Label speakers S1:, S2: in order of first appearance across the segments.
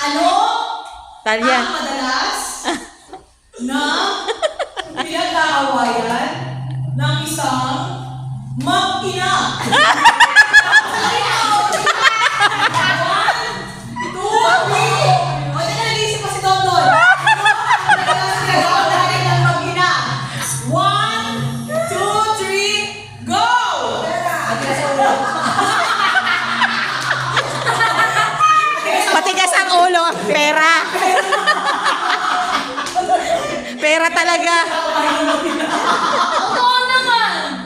S1: Ano
S2: Talia.
S1: ang madalas na pinag-aawayan ng isang mag-ina?
S2: Matigas ang ulo. Pera. Pera talaga.
S1: Totoo naman!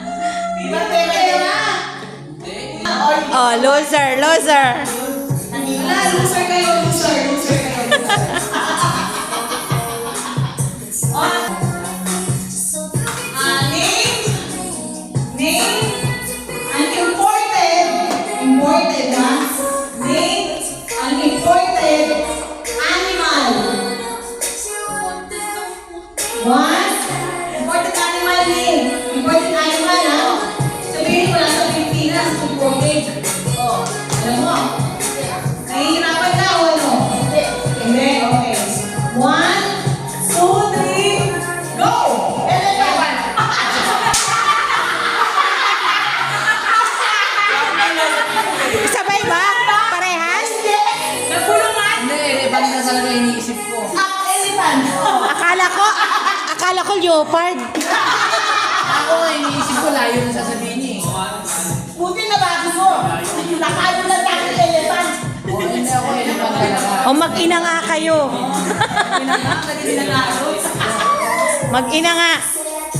S1: Diba pera?
S2: Oh, loser, loser.
S1: Wala, loser kayo, loser kayo. Name an imported ha? Name an imported animal. One, imported animal name. Imported animal ha? Sabihin mo lang sa Pilipinas, imported. Oh, alam mo. Nahihirapan ka o ano? Hindi, okay. 1, 2, 3, go! Elephant!
S2: Sabay ba? Parehas?
S1: Nagpulungan!
S3: Hindi, elephant na talaga iniisip ko.
S1: Elephant!
S2: Akala ko leopard.
S3: Ako nga iniisip ko layo na sasabihin niya eh.
S1: Buti na bago mo! Nakano lang sa akin elephant!
S3: O hindi ako elephant talaga.
S2: O mag-ina nga kayo.
S1: Pinaka, naging na
S2: Mag-ina nga.